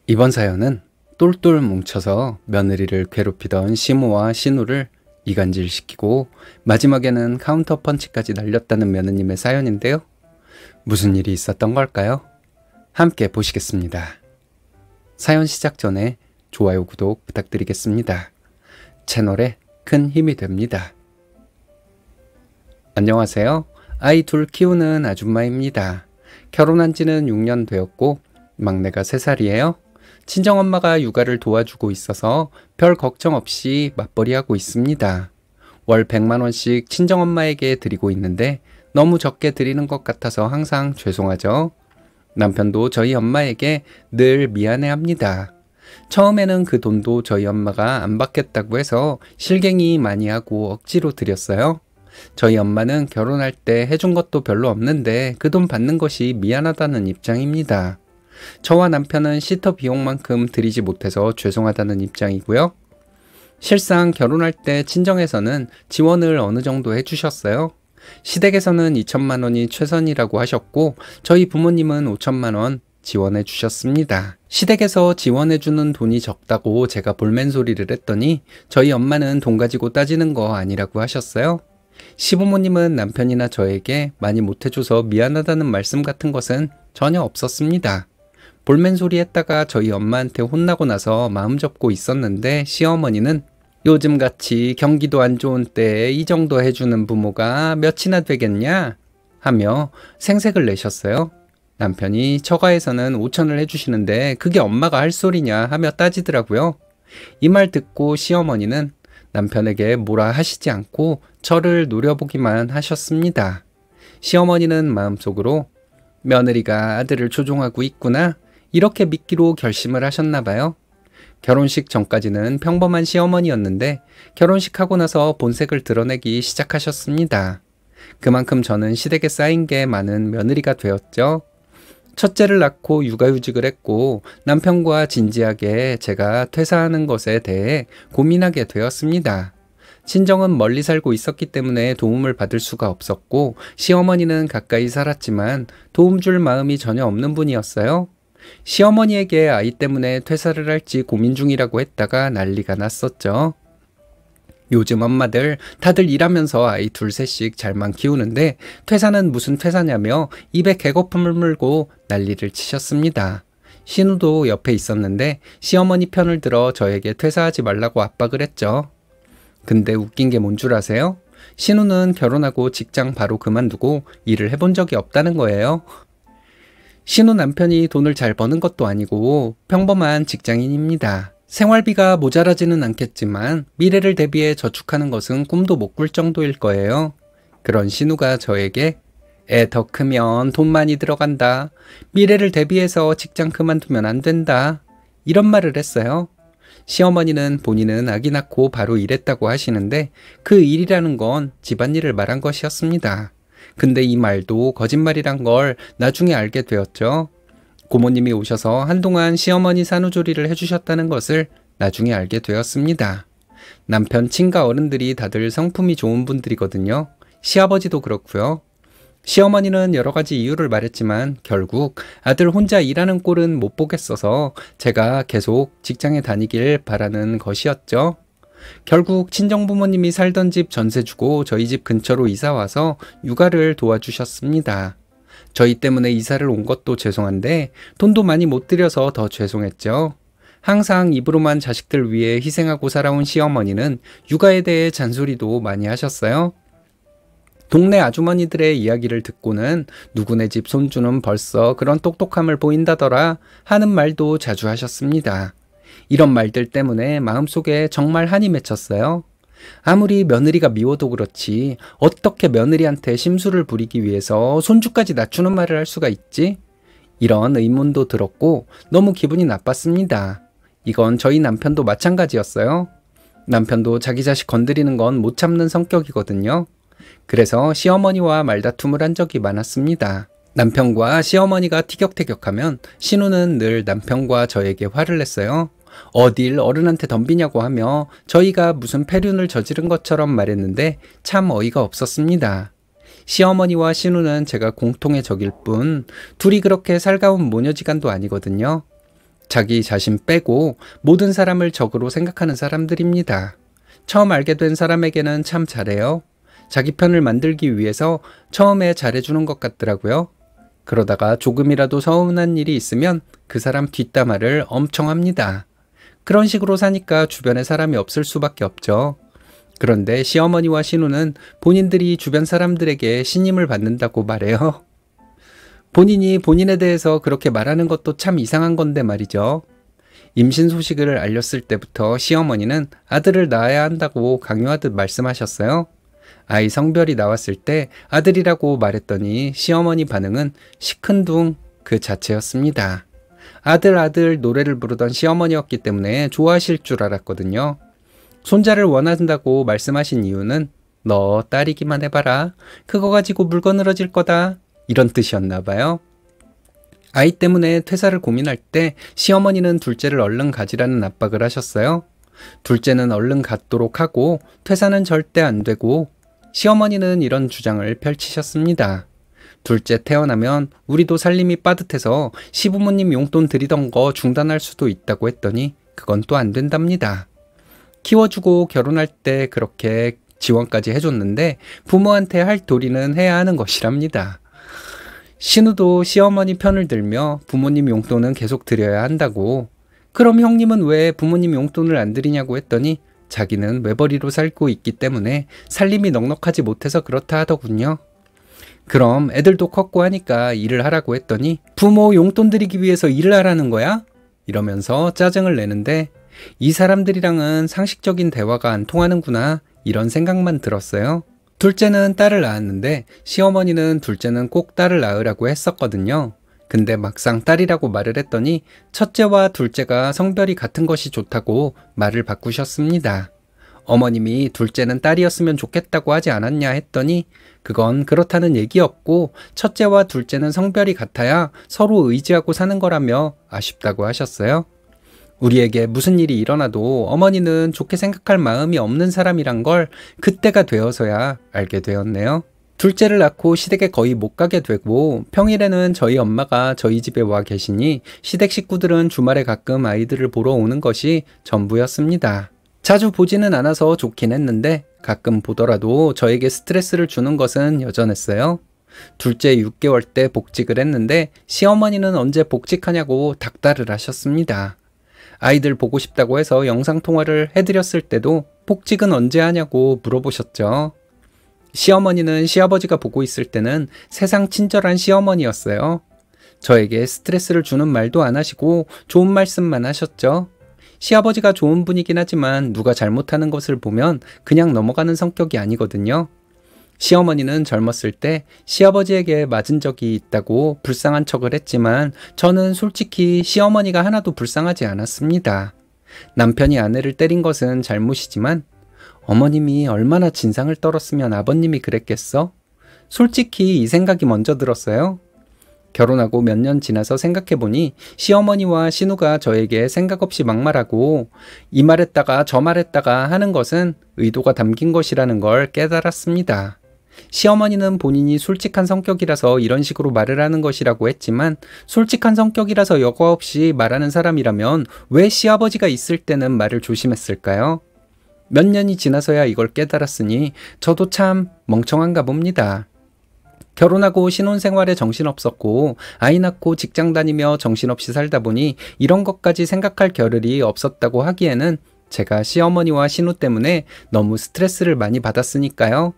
이번 사연은 똘똘 뭉쳐서 며느리를 괴롭히던 시모와 신우를 이간질시키고 마지막에는 카운터 펀치까지 날렸다는 며느님의 사연인데요. 무슨 일이 있었던 걸까요? 함께 보시겠습니다. 사연 시작 전에 좋아요, 구독 부탁드리겠습니다. 채널에 큰 힘이 됩니다. 안녕하세요. 아이 둘 키우는 아줌마입니다. 결혼한 지는 6년 되었고 막내가 3살이에요. 친정엄마가 육아를 도와주고 있어서 별 걱정 없이 맞벌이하고 있습니다. 월 100만 원씩 친정엄마에게 드리고 있는데 너무 적게 드리는 것 같아서 항상 죄송하죠. 남편도 저희 엄마에게 늘 미안해합니다. 처음에는 그 돈도 저희 엄마가 안 받겠다고 해서 실갱이 많이 하고 억지로 드렸어요. 저희 엄마는 결혼할 때 해준 것도 별로 없는데 그 돈 받는 것이 미안하다는 입장입니다. 저와 남편은 시터 비용만큼 드리지 못해서 죄송하다는 입장이고요. 실상 결혼할 때 친정에서는 지원을 어느 정도 해주셨어요. 시댁에서는 2천만 원이 최선이라고 하셨고 저희 부모님은 5천만 원 지원해 주셨습니다. 시댁에서 지원해주는 돈이 적다고 제가 볼멘소리를 했더니 저희 엄마는 돈 가지고 따지는 거 아니라고 하셨어요. 시부모님은 남편이나 저에게 많이 못해줘서 미안하다는 말씀 같은 것은 전혀 없었습니다. 볼멘소리 했다가 저희 엄마한테 혼나고 나서 마음 접고 있었는데 시어머니는 요즘같이 경기도 안 좋은 때에 이 정도 해주는 부모가 몇이나 되겠냐? 하며 생색을 내셨어요. 남편이 처가에서는 5천을 해주시는데 그게 엄마가 할 소리냐 하며 따지더라고요. 이 말 듣고 시어머니는 남편에게 뭐라 하시지 않고 저를 노려보기만 하셨습니다. 시어머니는 마음속으로 며느리가 아들을 조종하고 있구나 이렇게 믿기로 결심을 하셨나 봐요. 결혼식 전까지는 평범한 시어머니였는데 결혼식하고 나서 본색을 드러내기 시작하셨습니다. 그만큼 저는 시댁에 쌓인 게 많은 며느리가 되었죠. 첫째를 낳고 육아휴직을 했고 남편과 진지하게 제가 퇴사하는 것에 대해 고민하게 되었습니다. 친정은 멀리 살고 있었기 때문에 도움을 받을 수가 없었고 시어머니는 가까이 살았지만 도움 줄 마음이 전혀 없는 분이었어요. 시어머니에게 아이 때문에 퇴사를 할지 고민 중이라고 했다가 난리가 났었죠. 요즘 엄마들 다들 일하면서 아이 둘 셋씩 잘만 키우는데 퇴사는 무슨 퇴사냐며 입에 개거품을 물고 난리를 치셨습니다. 신우도 옆에 있었는데 시어머니 편을 들어 저에게 퇴사하지 말라고 압박을 했죠. 근데 웃긴 게 뭔 줄 아세요? 신우는 결혼하고 직장 바로 그만두고 일을 해본 적이 없다는 거예요. 신우 남편이 돈을 잘 버는 것도 아니고 평범한 직장인입니다. 생활비가 모자라지는 않겠지만 미래를 대비해 저축하는 것은 꿈도 못 꿀 정도일 거예요. 그런 신우가 저에게 애 더 크면 돈 많이 들어간다. 미래를 대비해서 직장 그만두면 안 된다. 이런 말을 했어요. 시어머니는 본인은 아기 낳고 바로 일했다고 하시는데 그 일이라는 건 집안일을 말한 것이었습니다. 근데 이 말도 거짓말이란 걸 나중에 알게 되었죠. 고모님이 오셔서 한동안 시어머니 산후조리를 해주셨다는 것을 나중에 알게 되었습니다. 남편 친가 어른들이 다들 성품이 좋은 분들이거든요. 시아버지도 그렇고요. 시어머니는 여러 가지 이유를 말했지만 결국 아들 혼자 일하는 꼴은 못 보겠어서 제가 계속 직장에 다니길 바라는 것이었죠. 결국 친정부모님이 살던 집 전세 주고 저희 집 근처로 이사 와서 육아를 도와주셨습니다. 저희 때문에 이사를 온 것도 죄송한데 돈도 많이 못 들여서 더 죄송했죠. 항상 입으로만 자식들 위해 희생하고 살아온 시어머니는 육아에 대해 잔소리도 많이 하셨어요. 동네 아주머니들의 이야기를 듣고는 누구네 집 손주는 벌써 그런 똑똑함을 보인다더라 하는 말도 자주 하셨습니다. 이런 말들 때문에 마음속에 정말 한이 맺혔어요. 아무리 며느리가 미워도 그렇지 어떻게 며느리한테 심술을 부리기 위해서 손주까지 낮추는 말을 할 수가 있지? 이런 의문도 들었고 너무 기분이 나빴습니다. 이건 저희 남편도 마찬가지였어요. 남편도 자기 자식 건드리는 건 못 참는 성격이거든요. 그래서 시어머니와 말다툼을 한 적이 많았습니다. 남편과 시어머니가 티격태격하면 신우는 늘 남편과 저에게 화를 냈어요. 어딜 어른한테 덤비냐고 하며 저희가 무슨 폐륜을 저지른 것처럼 말했는데 참 어이가 없었습니다. 시어머니와 신우는 제가 공통의 적일 뿐 둘이 그렇게 살가운 모녀지간도 아니거든요. 자기 자신 빼고 모든 사람을 적으로 생각하는 사람들입니다. 처음 알게 된 사람에게는 참 잘해요. 자기 편을 만들기 위해서 처음에 잘해주는 것 같더라고요. 그러다가 조금이라도 서운한 일이 있으면 그 사람 뒷담화를 엄청 합니다. 그런 식으로 사니까 주변에 사람이 없을 수밖에 없죠. 그런데 시어머니와 신우는 본인들이 주변 사람들에게 신임을 받는다고 말해요. 본인이 본인에 대해서 그렇게 말하는 것도 참 이상한 건데 말이죠. 임신 소식을 알렸을 때부터 시어머니는 아들을 낳아야 한다고 강요하듯 말씀하셨어요. 아이 성별이 나왔을 때 아들이라고 말했더니 시어머니 반응은 시큰둥 그 자체였습니다. 아들 아들 노래를 부르던 시어머니였기 때문에 좋아하실 줄 알았거든요. 손자를 원한다고 말씀하신 이유는 너 딸이기만 해봐라. 그거 가지고 물건 늘어질 거다. 이런 뜻이었나 봐요. 아이 때문에 퇴사를 고민할 때 시어머니는 둘째를 얼른 가지라는 압박을 하셨어요. 둘째는 얼른 갖도록 하고 퇴사는 절대 안 되고 시어머니는 이런 주장을 펼치셨습니다. 둘째 태어나면 우리도 살림이 빠듯해서 시부모님 용돈 드리던 거 중단할 수도 있다고 했더니 그건 또 안 된답니다. 키워주고 결혼할 때 그렇게 지원까지 해줬는데 부모한테 할 도리는 해야 하는 것이랍니다. 신우도 시어머니 편을 들며 부모님 용돈은 계속 드려야 한다고. 그럼 형님은 왜 부모님 용돈을 안 드리냐고 했더니 자기는 외벌이로 살고 있기 때문에 살림이 넉넉하지 못해서 그렇다 하더군요. 그럼 애들도 컸고 하니까 일을 하라고 했더니 부모 용돈 드리기 위해서 일을 하라는 거야? 이러면서 짜증을 내는데 이 사람들이랑은 상식적인 대화가 안 통하는구나 이런 생각만 들었어요. 둘째는 딸을 낳았는데 시어머니는 둘째는 꼭 딸을 낳으라고 했었거든요. 근데 막상 딸이라고 말을 했더니 첫째와 둘째가 성별이 같은 것이 좋다고 말을 바꾸셨습니다. 어머님이 둘째는 딸이었으면 좋겠다고 하지 않았냐 했더니 그건 그렇다는 얘기였고 첫째와 둘째는 성별이 같아야 서로 의지하고 사는 거라며 아쉽다고 하셨어요. 우리에게 무슨 일이 일어나도 어머니는 좋게 생각할 마음이 없는 사람이란 걸 그때가 되어서야 알게 되었네요. 둘째를 낳고 시댁에 거의 못 가게 되고 평일에는 저희 엄마가 저희 집에 와 계시니 시댁 식구들은 주말에 가끔 아이들을 보러 오는 것이 전부였습니다. 자주 보지는 않아서 좋긴 했는데 가끔 보더라도 저에게 스트레스를 주는 것은 여전했어요. 둘째 6개월 때 복직을 했는데 시어머니는 언제 복직하냐고 닥달을 하셨습니다. 아이들 보고 싶다고 해서 영상통화를 해드렸을 때도 복직은 언제 하냐고 물어보셨죠. 시어머니는 시아버지가 보고 있을 때는 세상 친절한 시어머니였어요. 저에게 스트레스를 주는 말도 안 하시고 좋은 말씀만 하셨죠. 시아버지가 좋은 분이긴 하지만 누가 잘못하는 것을 보면 그냥 넘어가는 성격이 아니거든요. 시어머니는 젊었을 때 시아버지에게 맞은 적이 있다고 불쌍한 척을 했지만 저는 솔직히 시어머니가 하나도 불쌍하지 않았습니다. 남편이 아내를 때린 것은 잘못이지만 어머님이 얼마나 진상을 떨었으면 아버님이 그랬겠어? 솔직히 이 생각이 먼저 들었어요. 결혼하고 몇 년 지나서 생각해보니 시어머니와 신우가 저에게 생각 없이 막말하고 이 말했다가 저 말했다가 하는 것은 의도가 담긴 것이라는 걸 깨달았습니다. 시어머니는 본인이 솔직한 성격이라서 이런 식으로 말을 하는 것이라고 했지만 솔직한 성격이라서 여과 없이 말하는 사람이라면 왜 시아버지가 있을 때는 말을 조심했을까요? 몇 년이 지나서야 이걸 깨달았으니 저도 참 멍청한가 봅니다. 결혼하고 신혼생활에 정신없었고 아이 낳고 직장 다니며 정신없이 살다 보니 이런 것까지 생각할 겨를이 없었다고 하기에는 제가 시어머니와 신우 때문에 너무 스트레스를 많이 받았으니까요.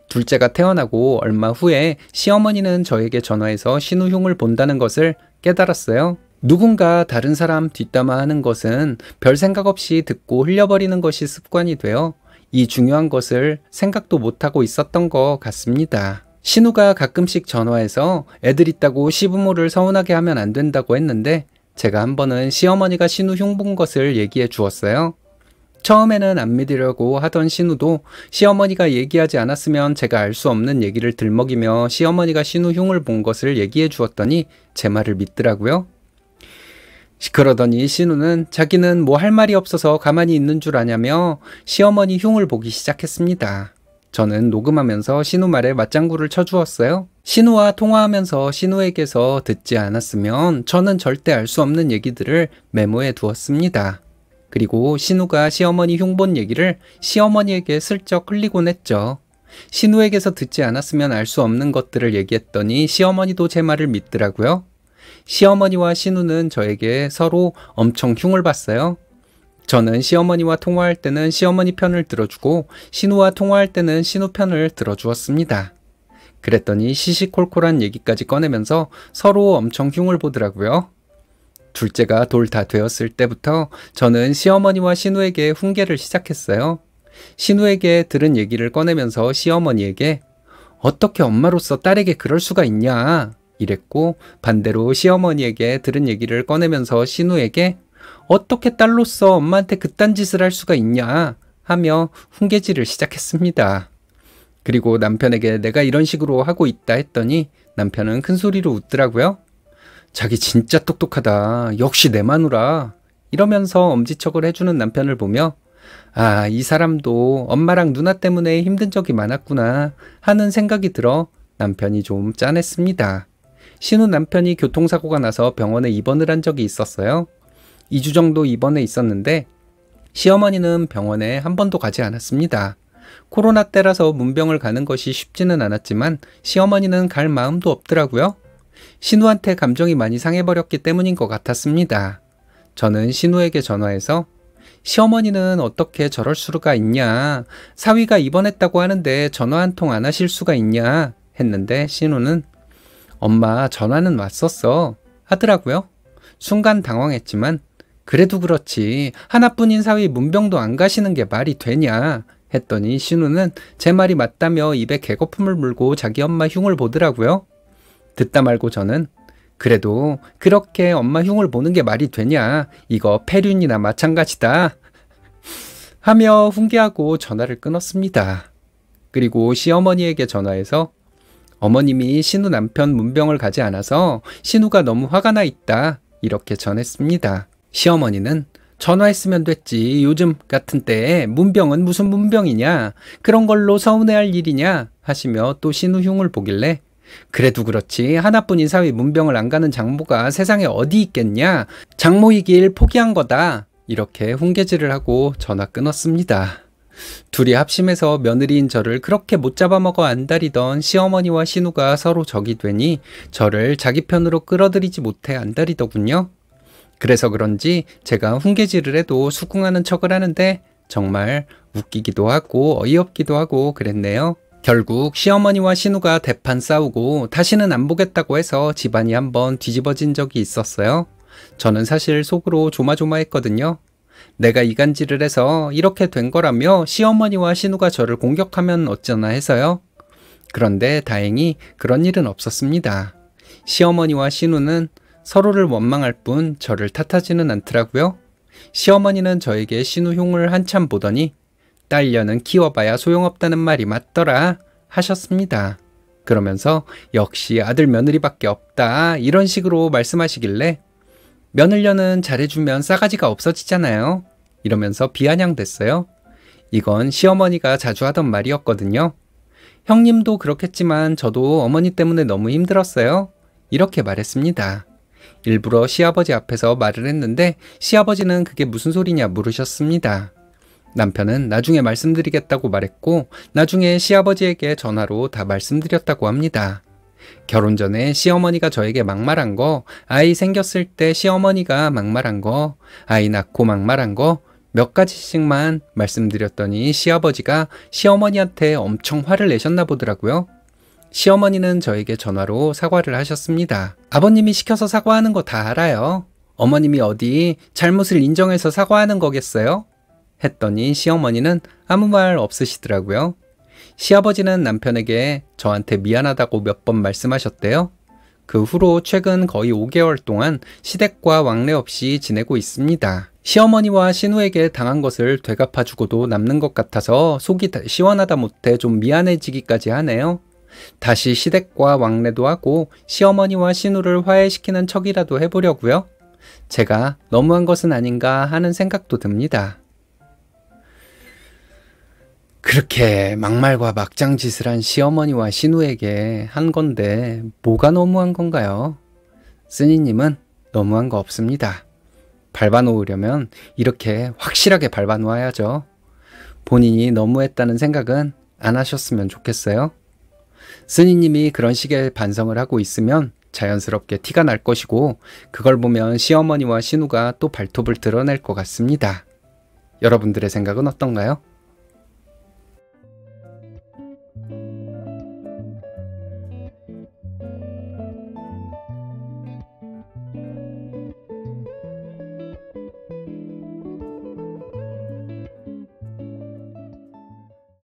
둘째가 태어나고 얼마 후에 시어머니는 저에게 전화해서 신우 흉을 본다는 것을 깨달았어요. 누군가 다른 사람 뒷담화하는 것은 별 생각 없이 듣고 흘려버리는 것이 습관이 되어 이 중요한 것을 생각도 못하고 있었던 것 같습니다. 신우가 가끔씩 전화해서 애들 있다고 시부모를 서운하게 하면 안 된다고 했는데 제가 한 번은 시어머니가 신우 흉 본 것을 얘기해 주었어요. 처음에는 안 믿으려고 하던 신우도 시어머니가 얘기하지 않았으면 제가 알 수 없는 얘기를 들먹이며 시어머니가 신우 흉을 본 것을 얘기해 주었더니 제 말을 믿더라고요. 그러더니 신우는 자기는 뭐 할 말이 없어서 가만히 있는 줄 아냐며 시어머니 흉을 보기 시작했습니다. 저는 녹음하면서 신우 말에 맞장구를 쳐주었어요. 신우와 통화하면서 신우에게서 듣지 않았으면 저는 절대 알 수 없는 얘기들을 메모해 두었습니다. 그리고 신우가 시어머니 흉본 얘기를 시어머니에게 슬쩍 흘리곤 했죠. 신우에게서 듣지 않았으면 알 수 없는 것들을 얘기했더니 시어머니도 제 말을 믿더라고요. 시어머니와 신우는 저에게 서로 엄청 흉을 봤어요. 저는 시어머니와 통화할 때는 시어머니 편을 들어주고 신우와 통화할 때는 신우 편을 들어주었습니다. 그랬더니 시시콜콜한 얘기까지 꺼내면서 서로 엄청 흉을 보더라고요. 둘째가 돌 다 되었을 때부터 저는 시어머니와 신우에게 훈계를 시작했어요. 신우에게 들은 얘기를 꺼내면서 시어머니에게 어떻게 엄마로서 딸에게 그럴 수가 있냐 이랬고, 반대로 시어머니에게 들은 얘기를 꺼내면서 신우에게 어떻게 딸로서 엄마한테 그딴 짓을 할 수가 있냐 하며 훈계질을 시작했습니다. 그리고 남편에게 내가 이런 식으로 하고 있다 했더니 남편은 큰 소리로 웃더라고요. 자기 진짜 똑똑하다. 역시 내 마누라. 이러면서 엄지척을 해주는 남편을 보며 아, 이 사람도 엄마랑 누나 때문에 힘든 적이 많았구나 하는 생각이 들어 남편이 좀 짠했습니다. 신우 남편이 교통사고가 나서 병원에 입원을 한 적이 있었어요. 2주 정도 입원해 있었는데 시어머니는 병원에 한 번도 가지 않았습니다. 코로나 때라서 문병을 가는 것이 쉽지는 않았지만 시어머니는 갈 마음도 없더라고요. 신우한테 감정이 많이 상해버렸기 때문인 것 같았습니다. 저는 신우에게 전화해서 시어머니는 어떻게 저럴 수가 있냐, 사위가 입원했다고 하는데 전화 한 통 안 하실 수가 있냐 했는데 신우는 엄마 전화는 왔었어 하더라고요. 순간 당황했지만 그래도 그렇지 하나뿐인 사위 문병도 안 가시는 게 말이 되냐 했더니 신우는 제 말이 맞다며 입에 개거품을 물고 자기 엄마 흉을 보더라고요. 듣다 말고 저는 그래도 그렇게 엄마 흉을 보는 게 말이 되냐, 이거 폐륜이나 마찬가지다 하며 훈계하고 전화를 끊었습니다. 그리고 시어머니에게 전화해서 어머님이 신우 남편 문병을 가지 않아서 신우가 너무 화가 나 있다 이렇게 전했습니다. 시어머니는 전화했으면 됐지, 요즘 같은 때에 문병은 무슨 문병이냐, 그런 걸로 서운해할 일이냐 하시며 또 신우 흉을 보길래 그래도 그렇지 하나뿐인 사위 문병을 안 가는 장모가 세상에 어디 있겠냐, 장모이길 포기한 거다 이렇게 훈계질을 하고 전화 끊었습니다. 둘이 합심해서 며느리인 저를 그렇게 못 잡아먹어 안달이던 시어머니와 신우가 서로 적이 되니 저를 자기 편으로 끌어들이지 못해 안달이더군요. 그래서 그런지 제가 훈계질을 해도 수긍하는 척을 하는데 정말 웃기기도 하고 어이없기도 하고 그랬네요. 결국 시어머니와 신우가 대판 싸우고 다시는 안 보겠다고 해서 집안이 한번 뒤집어진 적이 있었어요. 저는 사실 속으로 조마조마했거든요. 내가 이간질을 해서 이렇게 된 거라며 시어머니와 신우가 저를 공격하면 어쩌나 해서요. 그런데 다행히 그런 일은 없었습니다. 시어머니와 신우는 서로를 원망할 뿐 저를 탓하지는 않더라고요. 시어머니는 저에게 신우 흉을 한참 보더니 딸려는 키워봐야 소용없다는 말이 맞더라 하셨습니다. 그러면서 역시 아들 며느리밖에 없다 이런 식으로 말씀하시길래 며느려는 잘해주면 싸가지가 없어지잖아요 이러면서 비아냥댔어요. 이건 시어머니가 자주 하던 말이었거든요. 형님도 그렇겠지만 저도 어머니 때문에 너무 힘들었어요 이렇게 말했습니다. 일부러 시아버지 앞에서 말을 했는데 시아버지는 그게 무슨 소리냐 물으셨습니다. 남편은 나중에 말씀드리겠다고 말했고 나중에 시아버지에게 전화로 다 말씀드렸다고 합니다. 결혼 전에 시어머니가 저에게 막말한 거, 아이 생겼을 때 시어머니가 막말한 거, 아이 낳고 막말한 거 몇 가지씩만 말씀드렸더니 시아버지가 시어머니한테 엄청 화를 내셨나 보더라고요. 시어머니는 저에게 전화로 사과를 하셨습니다. 아버님이 시켜서 사과하는 거 다 알아요. 어머님이 어디 잘못을 인정해서 사과하는 거겠어요? 했더니 시어머니는 아무 말 없으시더라고요. 시아버지는 남편에게 저한테 미안하다고 몇 번 말씀하셨대요. 그 후로 최근 거의 5개월 동안 시댁과 왕래 없이 지내고 있습니다. 시어머니와 신우에게 당한 것을 되갚아주고도 남는 것 같아서 속이 시원하다 못해 좀 미안해지기까지 하네요. 다시 시댁과 왕래도 하고 시어머니와 신우를 화해시키는 척이라도 해보려고요. 제가 너무한 것은 아닌가 하는 생각도 듭니다. 그렇게 막말과 막장짓을 한 시어머니와 신우에게 한 건데 뭐가 너무한 건가요? 쓰니님은 너무한 거 없습니다. 밟아놓으려면 이렇게 확실하게 밟아놓아야죠. 본인이 너무했다는 생각은 안 하셨으면 좋겠어요. 쓰니님이 그런 식의 반성을 하고 있으면 자연스럽게 티가 날 것이고 그걸 보면 시어머니와 신우가 또 발톱을 드러낼 것 같습니다. 여러분들의 생각은 어떤가요?